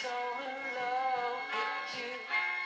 so in love with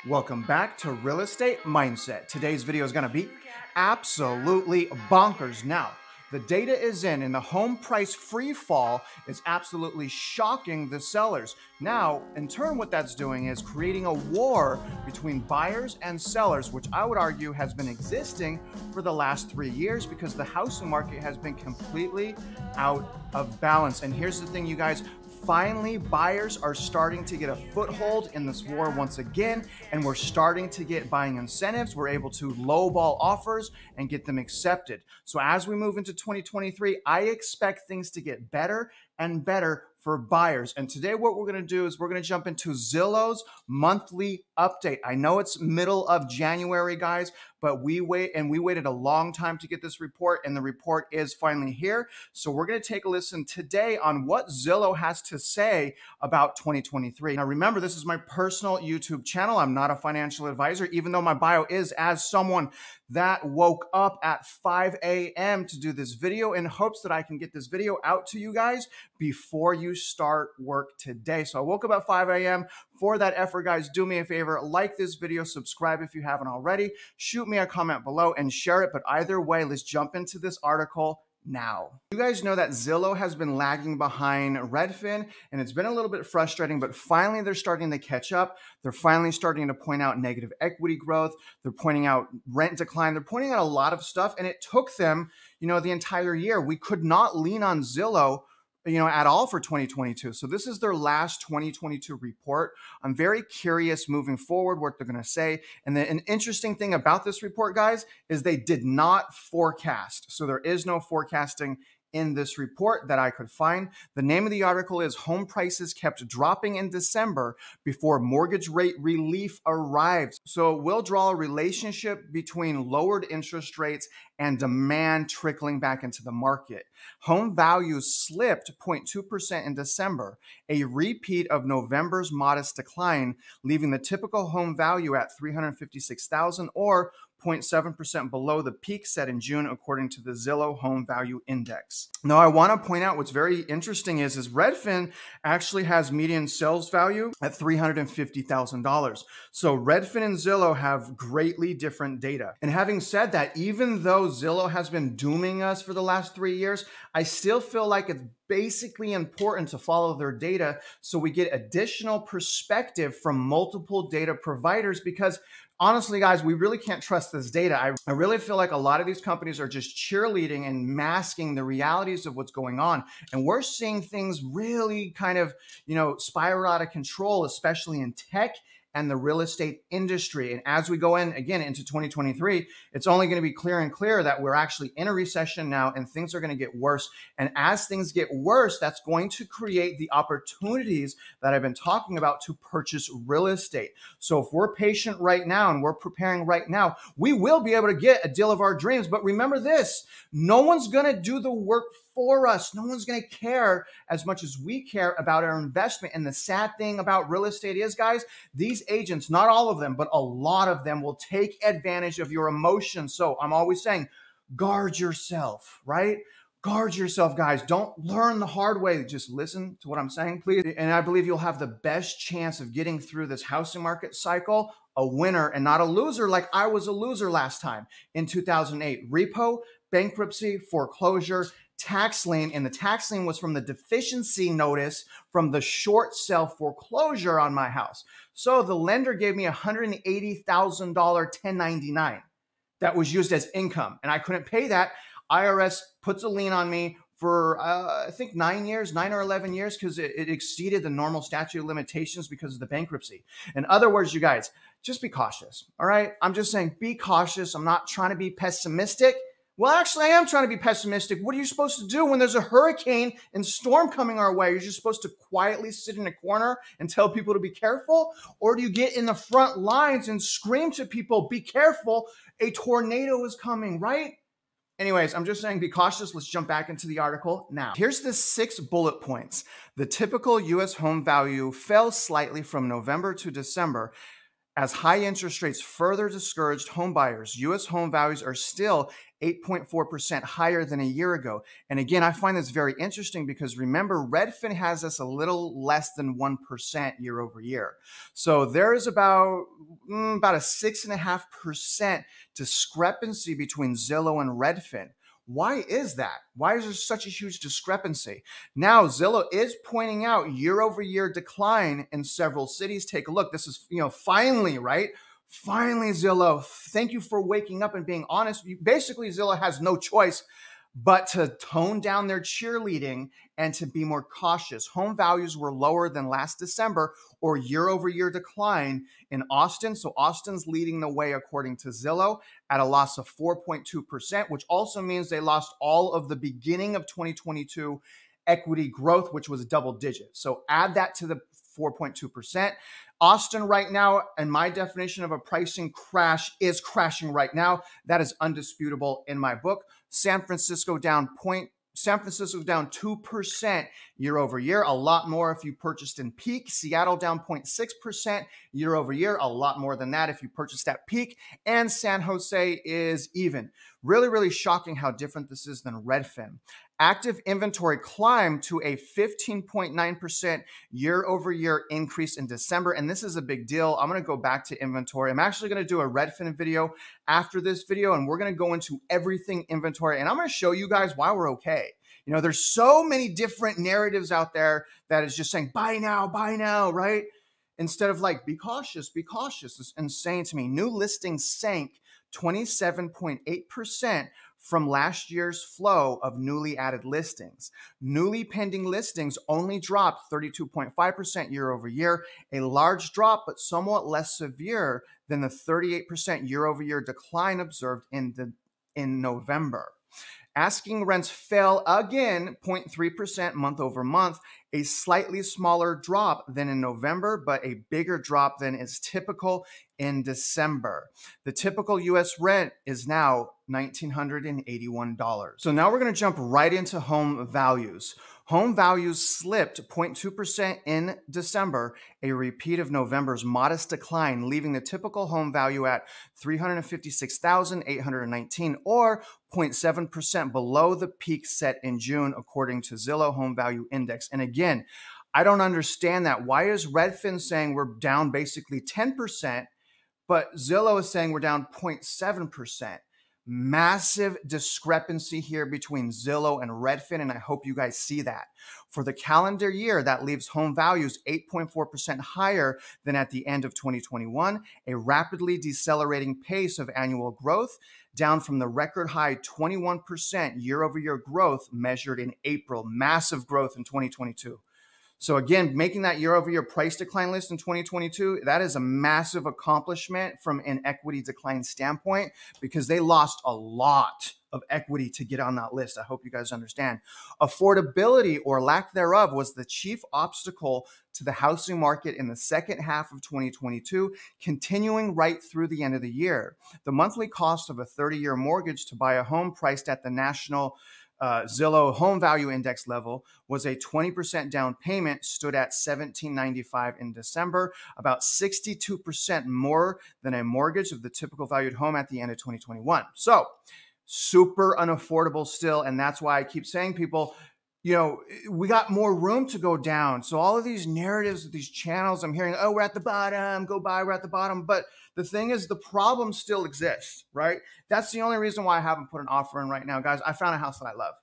you. Welcome back to Real Estate Mindset. Today's video is going to be absolutely bonkers. Now, the data is in and the home price free fall is absolutely shocking the sellers. Now, in turn, what that's doing is creating a war between buyers and sellers, which I would argue has been existing for the last 3 years because the housing market has been completely out of balance. And here's the thing, you guys. Finally, buyers are starting to get a foothold in this war once again, and we're starting to get buying incentives. We're able to lowball offers and get them accepted. So as we move into 2023, I expect things to get better and better for buyers. And today what we're going to do is we're going to jump into Zillow's monthly update. I know it's middle of January, guys, but we waited a long time to get this report, and the report is finally here. So we're going to take a listen today on what Zillow has to say about 2023. Now remember, this is my personal YouTube channel. I'm not a financial advisor, even though my bio is as someone that woke up at 5 a.m. to do this video in hopes that I can get this video out to you guys before you start work today. So I woke up at 5 a.m. For that effort, guys, do me a favor, like this video, subscribe if you haven't already, shoot me a comment below and share it. But either way, let's jump into this article now. You guys know that Zillow has been lagging behind Redfin, and it's been a little bit frustrating, but finally they're starting to catch up. They're finally starting to point out negative equity growth. They're pointing out rent decline. They're pointing out a lot of stuff, and it took them, the entire year. We could not lean on Zillow at all for 2022. So this is their last 2022 report. I'm very curious moving forward what they're going to say. And then an interesting thing about this report, guys, is they did not forecast. So there is no forecasting in this report that I could find. The name of the article is Home Prices Kept Dropping in December Before Mortgage Rate Relief Arrives. So we'll draw a relationship between lowered interest rates and demand trickling back into the market. Home values slipped 0.2% in December, a repeat of November's modest decline, leaving the typical home value at $356,000 or 0.7% below the peak set in June, according to the Zillow Home Value Index. Now, I want to point out what's very interesting is Redfin actually has median sales value at $350,000. So Redfin and Zillow have greatly different data. And having said that, even though Zillow has been dooming us for the last 3 years, I still feel like it's basically important to follow their data so we get additional perspective from multiple data providers, because honestly, guys, we really can't trust this data. I really feel like a lot of these companies are just cheerleading and masking the realities of what's going on. And we're seeing things really kind of, spiral out of control, especially in tech and the real estate industry. And as we go again into 2023, it's only going to be clearer and clearer that we're actually in a recession now and things are going to get worse. And as things get worse, that's going to create the opportunities that I've been talking about to purchase real estate. So if we're patient right now and we're preparing right now, we will be able to get a deal of our dreams. But remember this, no one's going to do the work for us. No one's going to care as much as we care about our investment. And the sad thing about real estate is, guys, these agents, not all of them, but a lot of them will take advantage of your emotions. So I'm always saying, guard yourself, right? Guard yourself, guys. Don't learn the hard way. Just listen to what I'm saying, please. And I believe you'll have the best chance of getting through this housing market cycle a winner and not a loser, like I was a loser last time in 2008. Repo, bankruptcy, foreclosure, tax lien, and the tax lien was from the deficiency notice from the short sale foreclosure on my house. So the lender gave me $180,000 1099 that was used as income, and I couldn't pay that. IRS puts a lien on me for I think 9 or 11 years, because it exceeded the normal statute of limitations because of the bankruptcy. In other words, you guys, just be cautious, all right? I'm just saying, be cautious. I'm not trying to be pessimistic. Well, actually, I am trying to be pessimistic. What are you supposed to do when there's a hurricane and storm coming our way? You're just supposed to quietly sit in a corner and tell people to be careful? Or do you get in the front lines and scream to people, be careful, a tornado is coming, right? Anyways, I'm just saying, be cautious. Let's jump back into the article now. Here's the 6 bullet points. The typical U.S. home value fell slightly from November to December. As high interest rates further discouraged home buyers, U.S. home values are still 8.4% higher than a year ago. And again, I find this very interesting because remember, Redfin has us a little less than 1% year over year. So there is about a 6.5% discrepancy between Zillow and Redfin. Why is that? Why is there such a huge discrepancy? Now, Zillow is pointing out year over year decline in several cities. Take a look. This is, finally, right? Finally, Zillow, thank you for waking up and being honest. Basically, Zillow has no choice but to tone down their cheerleading and to be more cautious. Home values were lower than last December or year over year decline in Austin. So Austin's leading the way according to Zillow at a loss of 4.2%, which also means they lost all of the beginning of 2022 equity growth, which was double digits. So add that to the 4.2%. Austin right now, and my definition of a pricing crash is crashing right now. That is undisputable in my book. San Francisco down 2% year over year, a lot more if you purchased in peak. Seattle down 0.6% year over year, a lot more than that if you purchased at peak. And San Jose is even. Really, really shocking how different this is than Redfin. Active inventory climbed to a 15.9% year over year increase in December. And this is a big deal. I'm going to go back to inventory. I'm actually going to do a Redfin video after this video, and we're going to go into everything inventory. And I'm going to show you guys why we're okay. There's so many different narratives out there that is just saying, buy now, right? Instead of like, be cautious. It's insane to me. New listings sank 27.8% from last year's flow of newly added listings. Newly pending listings only dropped 32.5% year over year, a large drop, but somewhat less severe than the 38% year over year decline observed in November. Asking rents fell again 0.3% month over month, a slightly smaller drop than in November, but a bigger drop than is typical in December. The typical US rent is now $1,981. So now we're going to jump right into home values. Home values slipped 0.2% in December, a repeat of November's modest decline, leaving the typical home value at $356,819 or 0.7% below the peak set in June, according to Zillow Home Value Index. And again, I don't understand that. Why is Redfin saying we're down basically 10%, but Zillow is saying we're down 0.7%? Massive discrepancy here between Zillow and Redfin, and I hope you guys see that. For the calendar year, that leaves home values 8.4% higher than at the end of 2021, a rapidly decelerating pace of annual growth, down from the record high 21% year-over-year growth measured in April. Massive growth in 2022. So again, making that year-over-year price decline list in 2022, that is a massive accomplishment from an equity decline standpoint because they lost a lot of equity to get on that list. I hope you guys understand. Affordability or lack thereof was the chief obstacle to the housing market in the second half of 2022, continuing right through the end of the year. The monthly cost of a 30-year mortgage to buy a home priced at the national Zillow Home Value Index level was a 20% down payment, stood at $1,795 in December, about 62% more than a mortgage of the typical valued home at the end of 2021. So super unaffordable still. And that's why I keep saying people, we got more room to go down. So all of these narratives, these channels, I'm hearing, oh, we're at the bottom, go buy, we're at the bottom. But the thing is, the problem still exists, right? That's the only reason why I haven't put an offer in right now, guys. I found a house that I love.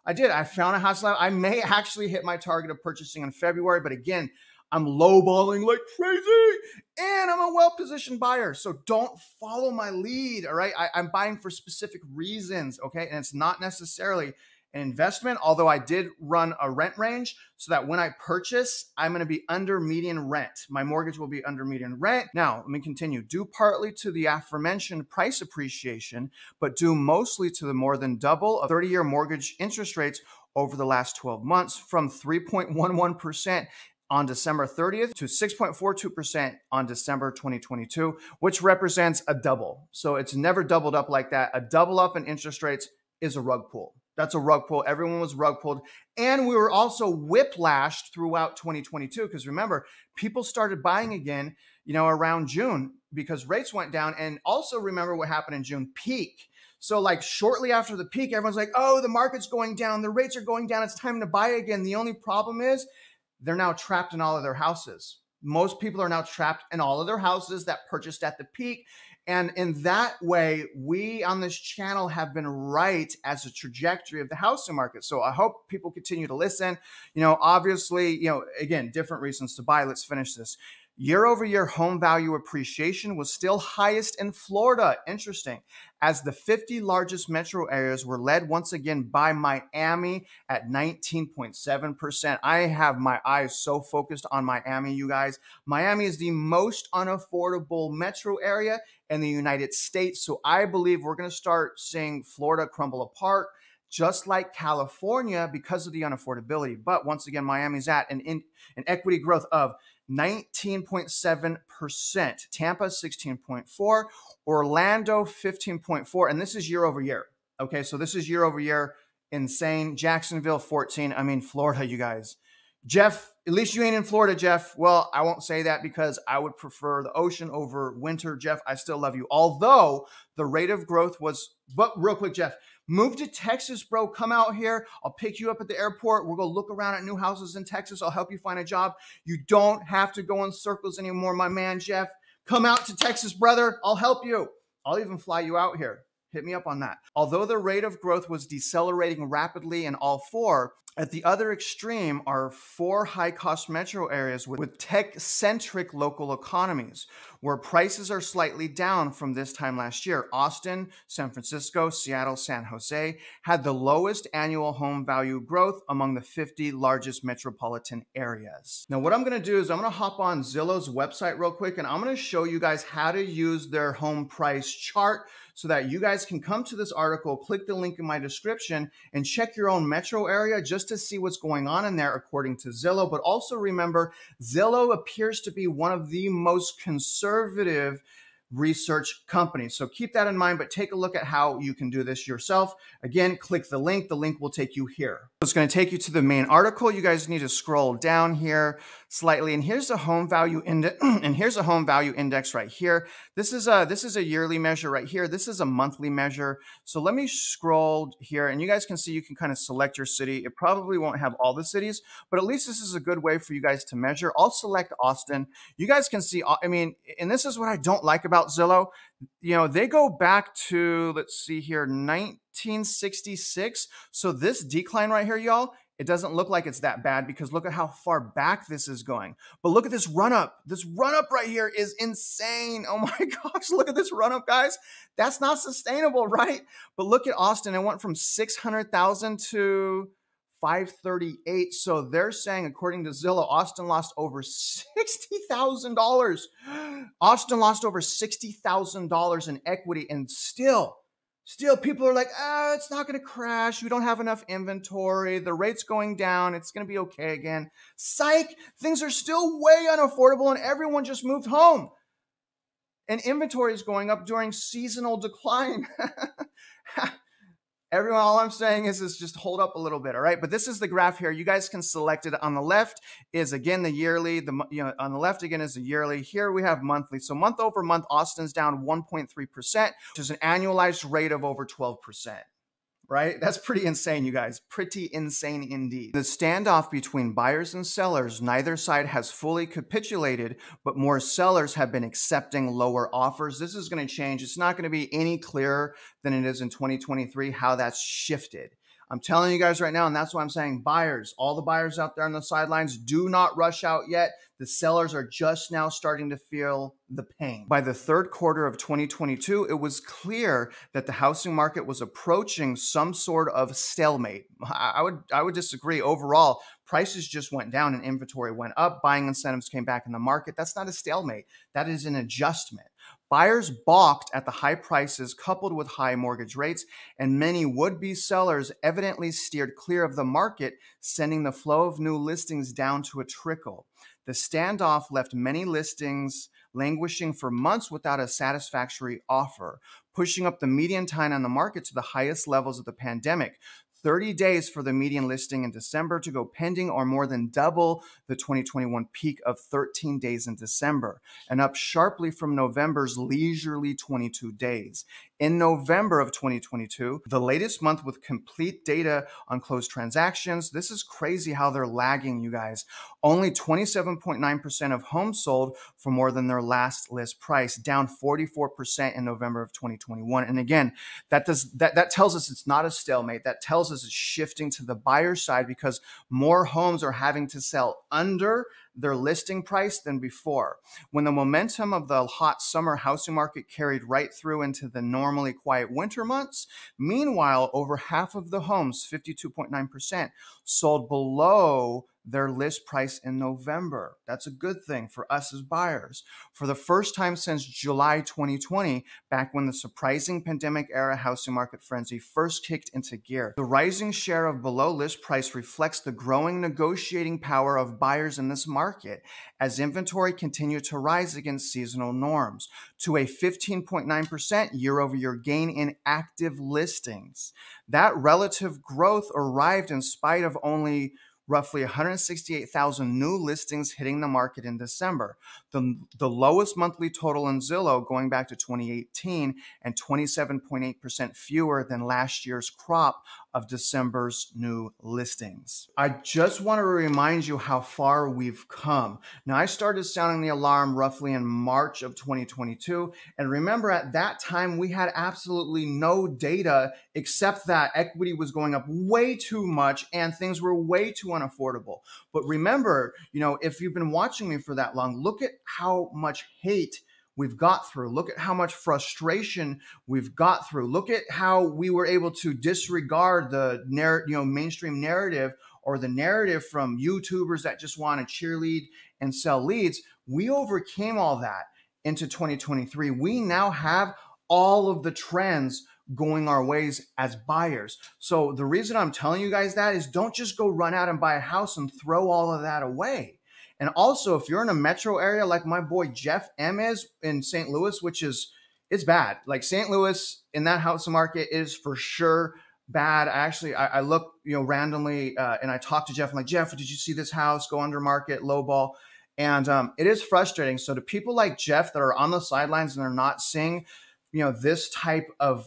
I did. I found a house that I may actually hit my target of purchasing in February. But again, I'm lowballing like crazy and I'm a well-positioned buyer. So don't follow my lead, all right? I'm buying for specific reasons, okay? And it's not necessarily an investment, although I did run a rent range so that when I purchase, I'm going to be under median rent. My mortgage will be under median rent. Now, let me continue. Due partly to the aforementioned price appreciation, but due mostly to the more than double of 30-year mortgage interest rates over the last 12 months from 3.11% on December 30th to 6.42% on December 2022, which represents a double. So it's never doubled up like that. A double up in interest rates is a rug pull. That's a rug pull. Everyone was rug pulled. And we were also whiplashed throughout 2022 because remember, people started buying again, around June because rates went down. And also remember what happened in June, peak. So like shortly after the peak, everyone's like, oh, the market's going down, the rates are going down, it's time to buy again. The only problem is they're now trapped in all of their houses. Most people are now trapped in all of their houses that purchased at the peak. And in that way, we on this channel have been right as a trajectory of the housing market. So I hope people continue to listen. Obviously, again, different reasons to buy. Let's finish this. Year over year home value appreciation was still highest in Florida. Interesting. As the 50 largest metro areas were led once again by Miami at 19.7%. I have my eyes so focused on Miami, you guys. Miami is the most unaffordable metro area in the United States. So I believe we're going to start seeing Florida crumble apart, just like California, because of the unaffordability. But once again, Miami's at an equity growth of 19.7%, Tampa 16.4%, Orlando 15.4%, and this is year over year. Okay, so this is year over year, insane. Jacksonville 14%. I mean, Florida, you guys. Jeff, at least you ain't in Florida, Jeff. Well, I won't say that because I would prefer the ocean over winter. Jeff, I still love you. Although the rate of growth was, but real quick, Jeff, move to Texas, bro. Come out here. I'll pick you up at the airport. We'll go look around at new houses in Texas. I'll help you find a job. You don't have to go in circles anymore, my man, Jeff. Come out to Texas, brother. I'll help you. I'll even fly you out here. Hit me up on that. Although the rate of growth was decelerating rapidly in all four, at the other extreme are four high-cost metro areas with tech-centric local economies, where prices are slightly down from this time last year. Austin, San Francisco, Seattle, San Jose had the lowest annual home value growth among the 50 largest metropolitan areas. Now, what I'm going to do is I'm going to hop on Zillow's website real quick, and I'm going to show you guys how to use their home price chart so that you guys can come to this article, click the link in my description, and check your own metro area just to see what's going on in there according to Zillow. But also remember, Zillow appears to be one of the most conservative research companies. So keep that in mind, but take a look at how you can do this yourself. Again, click the link. The link will take you here. It's going to take you to the main article. You guys need to scroll down here slightly, and here's the home value index. And here's a home value index right here. This is a yearly measure right here. This is a monthly measure. So let me scroll here, and you guys can see you can kind of select your city. It probably won't have all the cities, but at least this is a good way for you guys to measure. I'll select Austin. You guys can see, I mean, and this is what I don't like about Zillow. They go back to, let's see here, 1966. So this decline right here, y'all, it doesn't look like it's that bad because look at how far back this is going. But look at this run up. This run up right here is insane. Oh my gosh, look at this run up, guys. That's not sustainable, right? But look at Austin. It went from 600,000 to 538. So they're saying, according to Zillow, Austin lost over $60,000. Austin lost over $60,000 in equity, and still people are like, it's not going to crash. We don't have enough inventory. The rate's going down. It's going to be okay again. Psych, things are still way unaffordable and everyone just moved home. And inventory is going up during seasonal decline. Everyone, all I'm saying is just hold up a little bit, all right? But this is the graph here. You guys can select it. On the left is, again, the yearly. On the left, again, is the yearly. Here we have monthly. So month over month, Austin's down 1.3%, which is an annualized rate of over 12%. Right? That's pretty insane, you guys. Pretty insane indeed. The standoff between buyers and sellers, neither side has fully capitulated, but more sellers have been accepting lower offers. This is going to change. It's not going to be any clearer than it is in 2023 how that's shifted. I'm telling you guys right now, and that's why I'm saying buyers, all the buyers out there on the sidelines, do not rush out yet. The sellers are just now starting to feel the pain. By the third quarter of 2022, it was clear that the housing market was approaching some sort of stalemate. I would disagree. Overall, prices just went down and inventory went up. Buying incentives came back in the market. That's not a stalemate. That is an adjustment. Buyers balked at the high prices coupled with high mortgage rates, and many would-be sellers evidently steered clear of the market, sending the flow of new listings down to a trickle. The standoff left many listings languishing for months without a satisfactory offer, pushing up the median time on the market to the highest levels of the pandemic. 30 days for the median listing in December to go pending, or more than double the 2021 peak of 13 days in December, and up sharply from November's leisurely 22 days. in November of 2022, the latest month with complete data on closed transactions. This is crazy how they're lagging, you guys. Only 27.9% of homes sold for more than their last list price, down 44% in November of 2021. And again, that tells us it's not a stalemate. That tells us it's shifting to the buyer side because more homes are having to sell under their listing price than before. When the momentum of the hot summer housing market carried right through into the normally quiet winter months, meanwhile, over half of the homes, 52.9%, sold below their list price in November. That's a good thing for us as buyers. For the first time since July 2020, back when the surprising pandemic era housing market frenzy first kicked into gear, the rising share of below list price reflects the growing negotiating power of buyers in this market as inventory continued to rise against seasonal norms to a 15.9% year-over-year gain in active listings. That relative growth arrived in spite of only roughly 168,000 new listings hitting the market in December, the lowest monthly total in Zillow going back to 2018 and 27.8% fewer than last year's crop of December's new listings. I just want to remind you how far we've come. Now, I started sounding the alarm roughly in March of 2022. And remember, at that time, we had absolutely no data except that equity was going up way too much and things were way too unaffordable. But remember, if you've been watching me for that long, look at how much hate we've got through. Look at how much frustration we've got through. Look at how we were able to disregard the mainstream narrative or the narrative from YouTubers that just want to cheerlead and sell leads. We overcame all that into 2023. We now have all of the trends going our ways as buyers. So the reason I'm telling you guys that is don't just go run out and buy a house and throw all of that away. And also, if you're in a metro area like my boy Jeff M is in St. Louis, it's bad. Like St. Louis in that housing market is for sure bad. I look, randomly and I talk to Jeff. I'm like, Jeff, did you see this house go under market, low ball? And it is frustrating. So to people like Jeff that are on the sidelines and they're not seeing, this type of,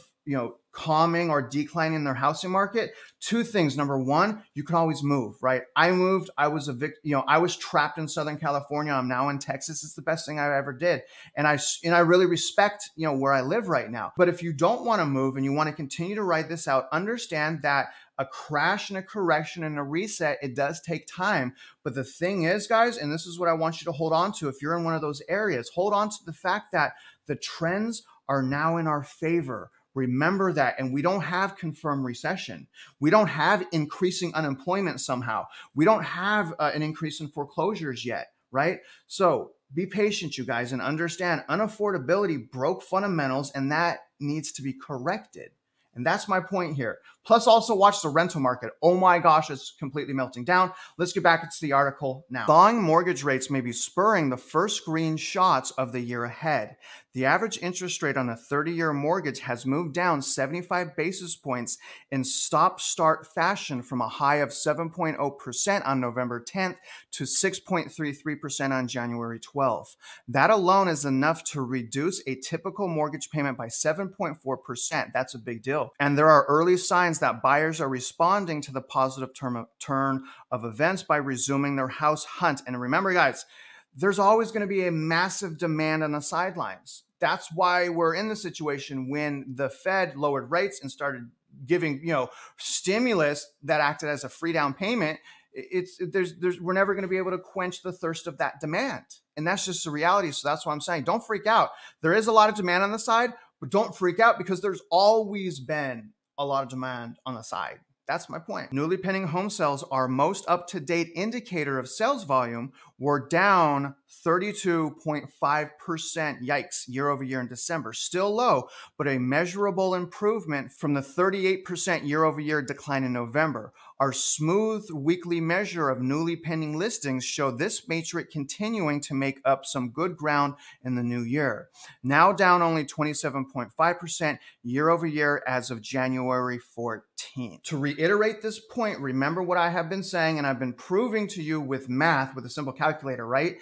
calming or declining in their housing market, two things. Number one, you can always move, right? I moved. I was I was trapped in Southern California. I'm now in Texas. It's the best thing I ever did. And I really respect, where I live right now. But if you don't want to move and you want to continue to ride this out, understand that a crash and a correction and a reset, it does take time. But the thing is, guys, and this is what I want you to hold on to. If you're in one of those areas, hold on to the fact that the trends are now in our favor. Remember that. And we don't have confirmed recession. We don't have increasing unemployment somehow. We don't have an increase in foreclosures yet, right? So be patient, you guys, and understand unaffordability broke fundamentals and that needs to be corrected. And that's my point here. Plus, also watch the rental market. Oh my gosh, it's completely melting down. Let's get back into the article now. Thawing mortgage rates may be spurring the first green shots of the year ahead. The average interest rate on a 30-year mortgage has moved down 75 basis points in stop-start fashion from a high of 7.0% on November 10th to 6.33% on January 12th. That alone is enough to reduce a typical mortgage payment by 7.4%. That's a big deal. And there are early signs that buyers are responding to the positive turn of events by resuming their house hunt. And remember, guys, there's always going to be a massive demand on the sidelines. That's why we're in the situation when the Fed lowered rates and started giving, stimulus that acted as a free down payment. We're never going to be able to quench the thirst of that demand. And that's just the reality. So that's why I'm saying, don't freak out. There is a lot of demand on the side, but don't freak out because there's always been a lot of demand on the side. That's my point. Newly pending home sales, our most up-to-date indicator of sales volume, were down 32.5%, yikes, year over year in December. Still low, but a measurable improvement from the 38% year over year decline in November. Our smooth weekly measure of newly pending listings show this metric continuing to make up some good ground in the new year. Now down only 27.5% year over year as of January 14th. To reiterate this point, remember what I have been saying and I've been proving to you with math, with a simple calculator, right?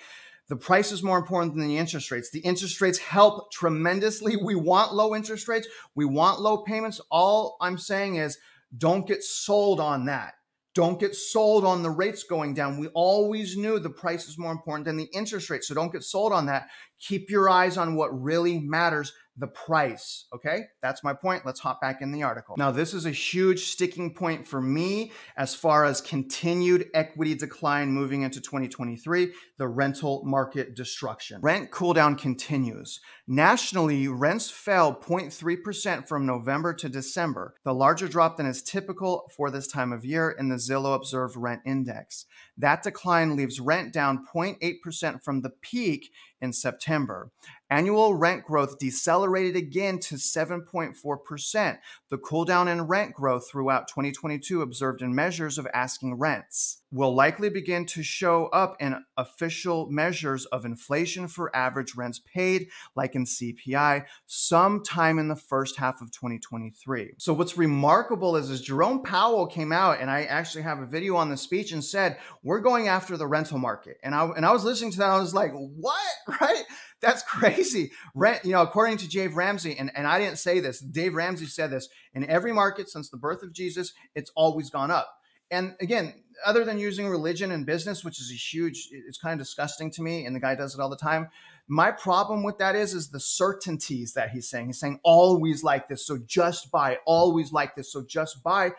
The price is more important than the interest rates. The interest rates help tremendously. We want low interest rates. We want low payments. All I'm saying is don't get sold on that. Don't get sold on the rates going down. We always knew the price is more important than the interest rate. So don't get sold on that. Keep your eyes on what really matters, the price. Okay, that's my point. Let's hop back in the article. Now, this is a huge sticking point for me as far as continued equity decline moving into 2023, the rental market destruction. Rent cool down continues. Nationally, rents fell 0.3% from November to December, the larger drop than is typical for this time of year in the Zillow Observed Rent Index. That decline leaves rent down 0.8% from the peak in September. Annual rent growth decelerated again to 7.4%, the cool down in rent growth throughout 2022 observed in measures of asking rents will likely begin to show up in official measures of inflation for average rents paid, like in CPI, sometime in the first half of 2023. So what's remarkable is Jerome Powell came out, and I actually have a video on the speech, and said, we're going after the rental market. And I was listening to that, I was like, what, right? That's crazy. Rent, according to Dave Ramsey, and I didn't say this, Dave Ramsey said this, in every market since the birth of Jesus, it's always gone up. And again, other than using religion and business, which is it's kind of disgusting to me, and the guy does it all the time. My problem with that is the certainties that he's saying. He's saying always like this, so just buy, always like this, so just buy.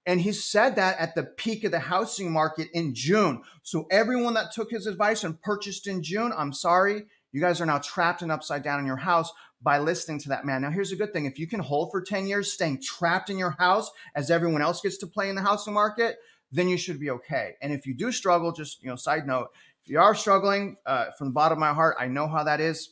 And he said that at the peak of the housing market in June. So everyone that took his advice and purchased in June, I'm sorry, you guys are now trapped and upside down in your house by listening to that man. Now, here's a good thing. If you can hold for 10 years, staying trapped in your house as everyone else gets to play in the housing market, then you should be okay. And if you do struggle, just, side note, if you are struggling, from the bottom of my heart, I know how that is.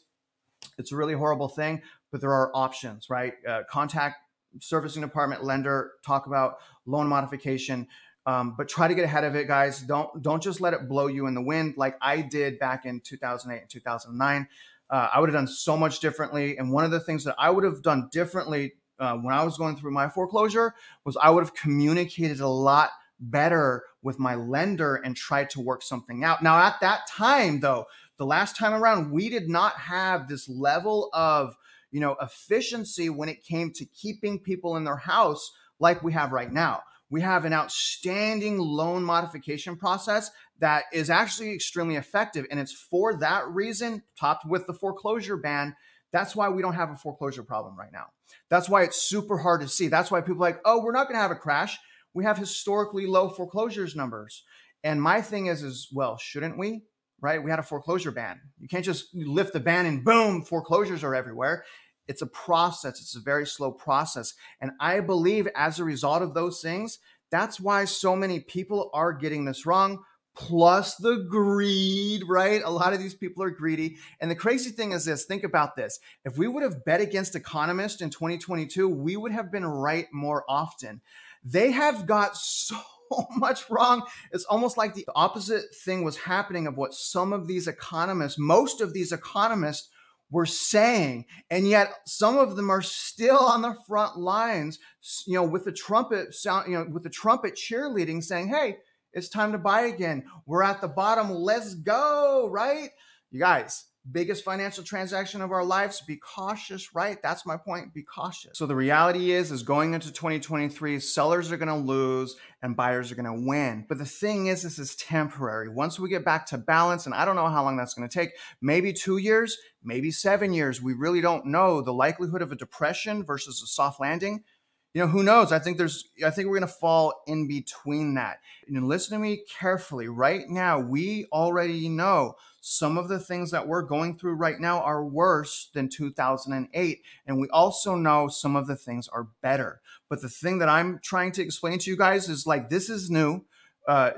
It's a really horrible thing, but there are options, right? Contact servicing department, lender, talk about loan modification. But try to get ahead of it, guys. Don't just let it blow you in the wind like I did back in 2008 and 2009. I would have done so much differently. And one of the things that I would have done differently when I was going through my foreclosure was I would have communicated a lot better with my lender and tried to work something out. Now, at that time, though, the last time around, we did not have this level of efficiency when it came to keeping people in their house like we have right now. We have an outstanding loan modification process that is actually extremely effective. And it's for that reason, topped with the foreclosure ban, that's why we don't have a foreclosure problem right now. That's why it's super hard to see. That's why people are like, oh, we're not going to have a crash. We have historically low foreclosures numbers. And my thing is, well, shouldn't we? Right? We had a foreclosure ban. You can't just lift the ban and boom, foreclosures are everywhere. It's a process. It's a very slow process. And I believe as a result of those things, that's why so many people are getting this wrong. Plus the greed, right? A lot of these people are greedy. And the crazy thing is this, think about this. If we would have bet against economists in 2022, we would have been right more often. They have got so much wrong. It's almost like the opposite thing was happening of what some of these economists, most of these economists were saying. And yet some of them are still on the front lines, with the trumpet sound, with the trumpet cheerleading saying, hey, it's time to buy again. We're at the bottom. Let's go, right? You guys, biggest financial transaction of our lives. Be cautious, right? That's my point. Be cautious. So the reality is going into 2023, sellers are going to lose and buyers are going to win. But the thing is, this is temporary. Once we get back to balance, and I don't know how long that's going to take, maybe 2 years, maybe 7 years. We really don't know the likelihood of a depression versus a soft landing. Who knows? I think we're going to fall in between that. Listen to me carefully. Right now, we already know some of the things that we're going through right now are worse than 2008. And we also know some of the things are better. But the thing that I'm trying to explain to you guys is this is new.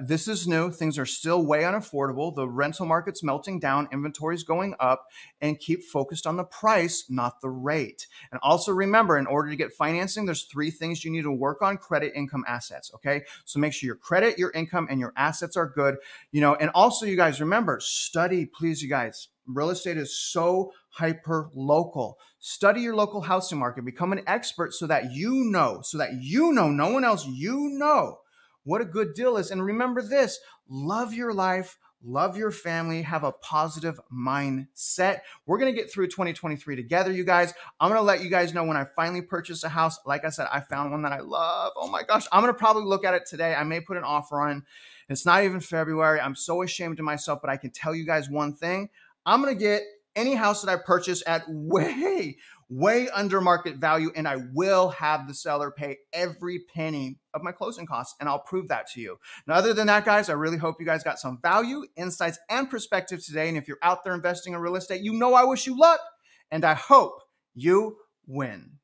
This is new. Things are still way unaffordable. The rental market's melting down, inventory's going up, and keep focused on the price, not the rate. And also remember, in order to get financing, there's 3 things you need to work on: credit, income, assets. Okay. So make sure your credit, your income, and your assets are good. And also you guys remember, study, please, you guys. Real estate is so hyper local. Study your local housing market, become an expert so that no one else, what a good deal is. And remember this, love your life, love your family, have a positive mindset. We're going to get through 2023 together, you guys. I'm going to let you guys know when I finally purchase a house. Like I said, I found one that I love. Oh my gosh. I'm going to probably look at it today. I may put an offer on. It's not even February. I'm so ashamed of myself, but I can tell you guys one thing. I'm going to get any house that I purchase at way under market value, and I will have the seller pay every penny of my closing costs, and I'll prove that to you. Now, other than that, guys, I really hope you guys got some value, insights, and perspective today. And if you're out there investing in real estate, you know I wish you luck, and I hope you win.